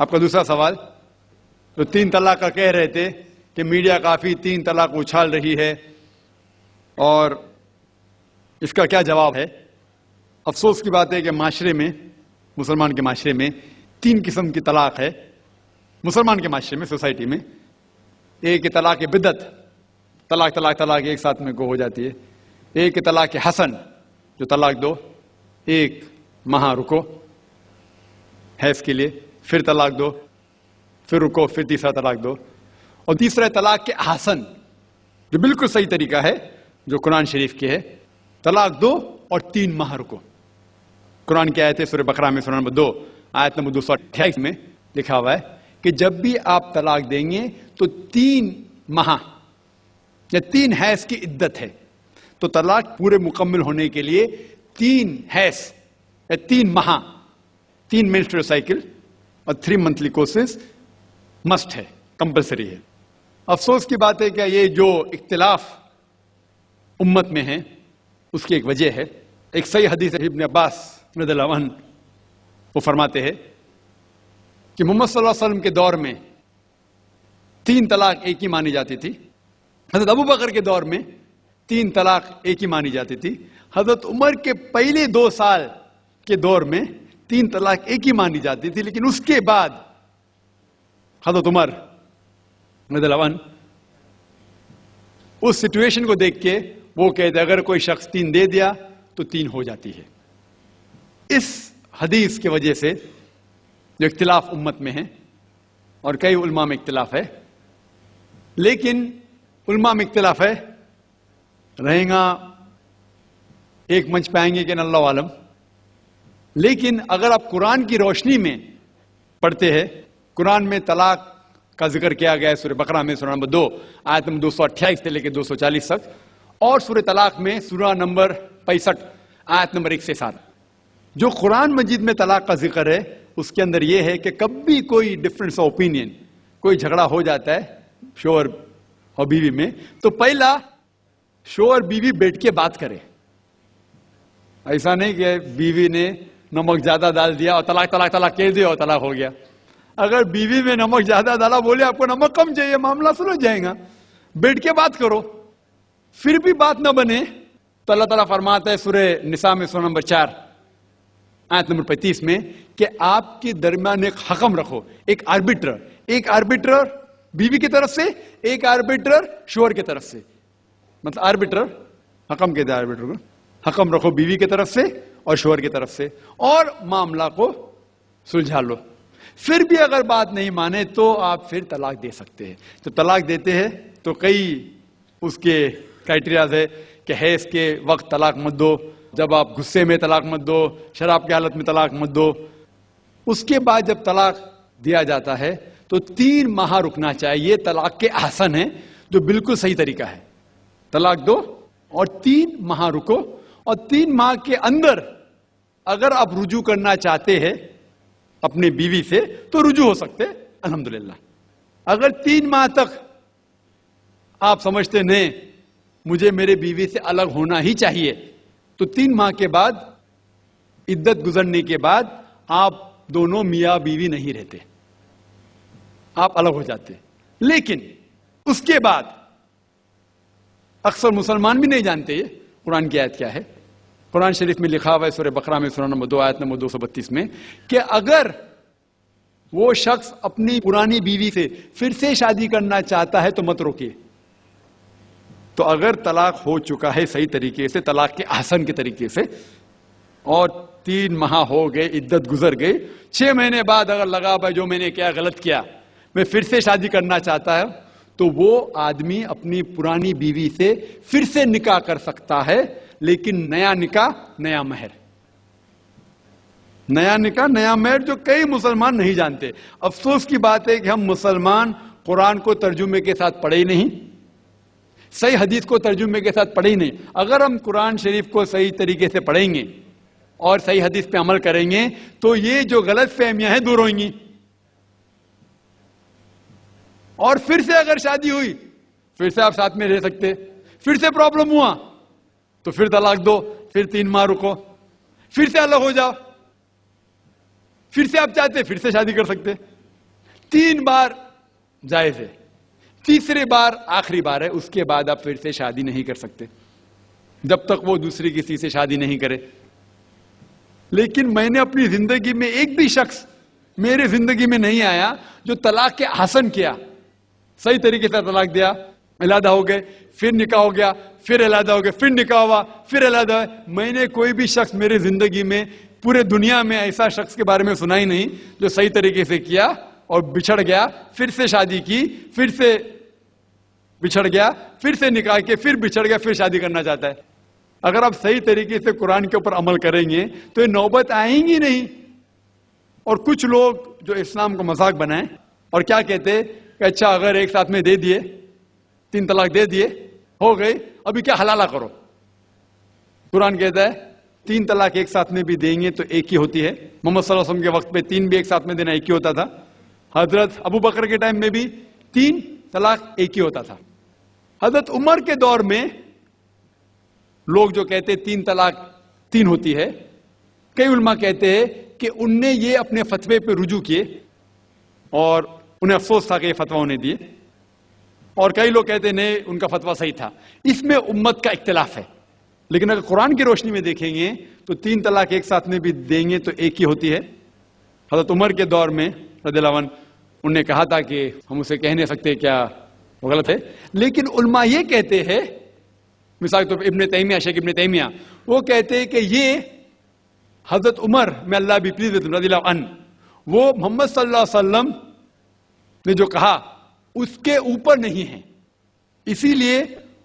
آپ کا دوسرا سوال، تو 3 طلاق کا کہہ رہے تھے کہ میڈیا کافی 3 طلاق اچھال رہی ہے، اور اس کا کیا جواب ہے؟ افسوس کی بات ہے کہ معاشرے میں، مسلمان کے معاشرے میں 3 قسم کی طلاق ہے۔ مسلمان کے معاشرے میں، سوسائٹی میں، ایک طلاق بدعت، طلاق طلاق طلاق ایک ساتھ میں ہو جاتی ہے۔ ایک طلاق حسن، جو طلاق دو، 1 ماہ رکو حیض کے لیے، پھر طلاق دو، پھر رکو، پھر تیسرا طلاق دو۔ اور تیسرا طلاق کے احسن، جو بالکل صحیح طریقہ ہے، جو قرآن شریف کی ہے، طلاق دو اور 3 ماہ رکو۔ قرآن کی آیت ہے سورہ بقرہ میں، سورہ نمبر 2 آیت نمبر 228 میں لکھا ہوا ہے کہ جب بھی آپ طلاق دیں گے تو 3 ماہ یا 3 حیض کی عدت ہے، تو طلاق پورے مکمل ہونے کے لیے 3 حیض یا 3 ماہ، 3 menstrual سائیکل اور 3 monthly کورسز مسٹ ہے، کمپلسری ہے۔ افسوس کی بات ہے کہ یہ جو اختلاف امت میں ہے اس کی ایک وجہ ہے۔ ایک صحیح حدیث ہے، ابن عباس رضی اللہ عنہ وہ فرماتے ہیں کہ محمد صلی اللہ علیہ وسلم کے دور میں 3 طلاق ایک ہی مانی جاتی تھی۔ حضرت ابو بکر کے دور میں 3 طلاق ایک ہی مانی جاتی تھی۔ حضرت عمر کے پہلے 2 سال کے دور میں 3 طلاق ایک ہی مانی جاتی تھی، لیکن اس کے بعد حضرت عمر رضی اللہ عنہ اس سچویشن کو دیکھ کے وہ کہتے اگر کوئی شخص 3 دے دیا تو 3 ہو جاتی ہے۔ اس حدیث کی وجہ سے جو اختلاف امت میں ہے، اور کئی علماء میں اختلاف ہے، لیکن علماء میں اختلاف ہے، رہیں گا ایک منچ پہ آئیں گے کہ اللہ عالم، لیکن اگر آپ قرآن کی روشنی میں پڑھتے ہیں، قرآن میں طلاق کا ذکر کیا گیا ہے سورہ بقرہ میں، سورہ نمبر 2 آیت نمبر 228 سے لے کے 240 تک، اور سورہ طلاق میں سورہ نمبر 65 آیت نمبر 1 سے 7۔ جو قرآن مجید میں طلاق کا ذکر ہے اس کے اندر یہ ہے کہ کبھی کوئی ڈفرنس آف اوپینین، کوئی جھگڑا ہو جاتا ہے شوہر اور بیوی میں، تو پہلا شوہر بیوی بیٹھ کے بات کرے۔ ایسا نہیں کہ بیوی نے نمک زیادہ ڈال دیا اور طلاق طلاق طلاق کہہ دیا اور طلاق ہو گیا۔ اگر بیوی میں نمک زیادہ ڈالا، بولے آپ کو نمک کم چاہیے، معاملہ سلجھ جائے گا، بیٹھ کے بات کرو۔ پھر بھی بات نہ بنے تو اللہ تعالیٰ فرماتا ہے سورہ نساء میں، سورہ نمبر 4 آیت نمبر 35 میں کہ آپ کے درمیان ایک حکم رکھو، ایک آربیٹر بیوی کی طرف سے، ایک آربیٹر شوہر کی طرف سے۔ مطلب آربیٹر، حکم کہتے ہیں آربیٹر کو، حکم رکھو بیوی کی طرف سے اور شوہر کی طرف سے، اور معاملہ کو سلجھا لو۔ پھر بھی اگر بات نہیں مانے تو آپ پھر طلاق دے سکتے ہیں۔ تو طلاق دیتے ہیں تو کئی اس کے کرائٹیریاز ہے کہ حیض کے وقت طلاق مت دو، جب آپ غصے میں طلاق مت دو، شراب کی حالت میں طلاق مت دو۔ اس کے بعد جب طلاق دیا جاتا ہے تو 3 ماہ رکنا چاہیے۔ طلاق کے احسن ہے، جو بالکل صحیح طریقہ ہے۔ طلاق دو اور 3 ماہ رکو، اور 3 ماہ کے اندر اگر آپ رجوع کرنا چاہتے ہیں اپنی بیوی سے تو رجوع ہو سکتے، الحمدللہ۔ اگر 3 ماہ تک آپ سمجھتے نہیں مجھے میرے بیوی سے الگ ہونا ہی چاہیے، تو 3 ماہ کے بعد، عدت گزرنے کے بعد، آپ دونوں میاں بیوی نہیں رہتے، آپ الگ ہو جاتے۔ لیکن اس کے بعد اکثر مسلمان بھی نہیں جانتے یہ قرآن کی آیت کیا ہے۔ قرآن شریف میں لکھا ہوا ہے سورہ بقرہ میں، سورہ نمبر 2 آیت نمبر 232 میں کہ اگر وہ شخص اپنی پرانی بیوی سے پھر سے شادی کرنا چاہتا ہے تو مت روکیے۔ تو اگر طلاق ہو چکا ہے صحیح طریقے سے، طلاق کے احسن کے طریقے سے، اور 3 ماہ ہو گئے، عدت گزر گئی، 6 مہینے بعد اگر لگا بھائی جو میں نے کیا غلط کیا، میں پھر سے شادی کرنا چاہتا ہوں، تو وہ آدمی اپنی پرانی بیوی سے پھر سے نکاح کر سکتا ہے، لیکن نیا نکاح نیا مہر، نیا نکاح نیا مہر، جو کئی مسلمان نہیں جانتے۔ افسوس کی بات ہے کہ ہم مسلمان قرآن کو ترجمے کے ساتھ پڑھے ہی نہیں، صحیح حدیث کو ترجمے کے ساتھ پڑھے ہی نہیں۔ اگر ہم قرآن شریف کو صحیح طریقے سے پڑھیں گے اور صحیح حدیث پہ عمل کریں گے تو یہ جو غلط فہمیاں ہیں دور ہوئیں گی۔ اور پھر سے اگر شادی ہوئی، پھر سے آپ ساتھ میں رہ سکتے، پھر سے پرابلم ہوا تو پھر طلاق دو، پھر 3 ماہ رکو، پھر سے الگ ہو جاؤ، پھر سے آپ چاہتے پھر سے شادی کر سکتے۔ 3 بار جائز ہے، تیسری بار آخری بار ہے، اس کے بعد آپ پھر سے شادی نہیں کر سکتے جب تک وہ دوسری کسی سے شادی نہیں کرے۔ لیکن میں نے اپنی زندگی میں ایک بھی شخص میرے زندگی میں نہیں آیا جو طلاق کے حسن کیا، صحیح طریقے سے طلاق دیا، علیحدہ ہو گئے، پھر نکاح ہو گیا، پھر علیحدہ ہو گئے، پھر نکاح ہوا، پھر علیحدہ ہوا۔ میں نے کوئی بھی شخص میرے زندگی میں پورے دنیا میں ایسا شخص کے بارے میں سنا ہی نہیں جو صحیح طریقے سے کیا اور بچھڑ گیا، پھر سے شادی کی، پھر سے بچھڑ گیا، پھر سے نکاح کے، پھر بچھڑ گیا، پھر شادی کرنا چاہتا ہے۔ اگر آپ صحیح طریقے سے قرآن کے اوپر عمل کریں گے تو یہ نوبت آئیں گی نہیں۔ اور کچھ لوگ جو اسلام کو مذاق بنائیں اور کیا کہتے کہ اچھا اگر ایک ساتھ میں دے دیے، 3 طلاق دے دیے، ہو گئی، ابھی کیا حلالہ کرو۔ قرآن کہتا ہے 3 طلاق ایک ساتھ میں بھی دیں گے تو ایک ہی ہوتی ہے۔ محمد صلی اللہ علیہ وسلم کے وقت پہ 3 بھی ایک ساتھ میں دینا ایک ہی ہوتا تھا۔ حضرت ابو بکر کے ٹائم میں بھی 3 طلاق ایک ہی ہوتا تھا۔ حضرت عمر کے دور میں لوگ جو کہتے 3 طلاق 3 ہوتی ہے، کئی علماء کہتے ہیں کہ ان نے یہ اپنے فتوے پہ رجوع کیے اور انہیں افسوس تھا کہ یہ فتویٰ انہیں دیے، اور کئی لوگ کہتے نہیں ان کا فتویٰ صحیح تھا۔ اس میں امت کا اختلاف ہے، لیکن اگر قرآن کی روشنی میں دیکھیں گے تو 3 طلاق ایک ساتھ میں بھی دیں گے تو ایک ہی ہوتی ہے۔ حضرت عمر کے دور میں رضی اللہ عنہ انہوں نے کہا تھا کہ ہم اسے کہہ نہیں سکتے، کیا وہ غلط ہے، لیکن علماء یہ کہتے ہیں، مثال کے طور پر ابن تیمیہ، شیخ ابن تیمیہ، وہ کہتے ہیں کہ یہ حضرت عمر میں اللہ بھی پلیز رضی اللہ عنہ، وہ محمد صلی اللہ علیہ وسلم نے جو کہا اس کے اوپر نہیں ہے، اسی لیے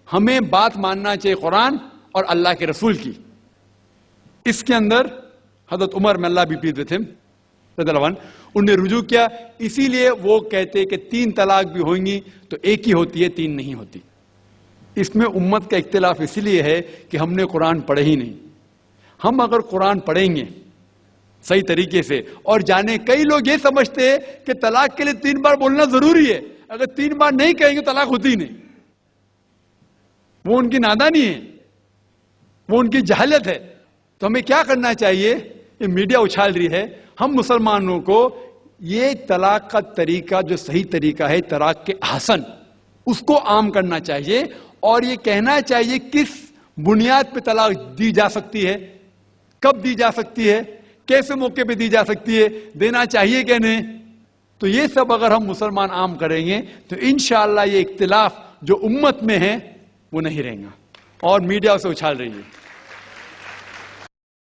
ہمیں بات ماننا چاہیے قرآن اور اللہ کے رسول کی۔ اس کے اندر حضرت عمر میں اللہ بھی پلیز رضی اللہ عنہ انہوں نے رجوع کیا، اسی لیے وہ کہتے کہ 3 طلاق بھی ہوئیں گی تو ایک ہی ہوتی ہے، 3 نہیں ہوتی۔ اس میں امت کا اختلاف اس لیے ہے کہ ہم نے قرآن پڑھے ہی نہیں۔ ہم اگر قرآن پڑھیں گے صحیح طریقے سے اور جانے، کئی لوگ یہ سمجھتے ہیں کہ طلاق کے لیے 3 بار بولنا ضروری ہے، اگر 3 بار نہیں کہیں گے طلاق ہوتی ہی نہیں۔ وہ ان کی نادانی ہے، وہ ان کی جہالت ہے۔ تو ہمیں کیا کرنا چاہیے؟ یہ میڈیا اچھال رہی ہے، ہم مسلمانوں کو یہ طلاق کا طریقہ جو صحیح طریقہ ہے طلاق کے احسن، اس کو عام کرنا چاہیے اور یہ کہنا چاہیے کس بنیاد پہ طلاق دی جا سکتی ہے، کب دی جا سکتی ہے، کیسے موقع پہ دی جا سکتی ہے، دینا چاہیے کہ نہیں۔ تو یہ سب اگر ہم مسلمان عام کریں گے تو انشاءاللہ یہ اختلاف جو امت میں ہے وہ نہیں رہے گا، اور میڈیا اسے اچھال رہی ہے۔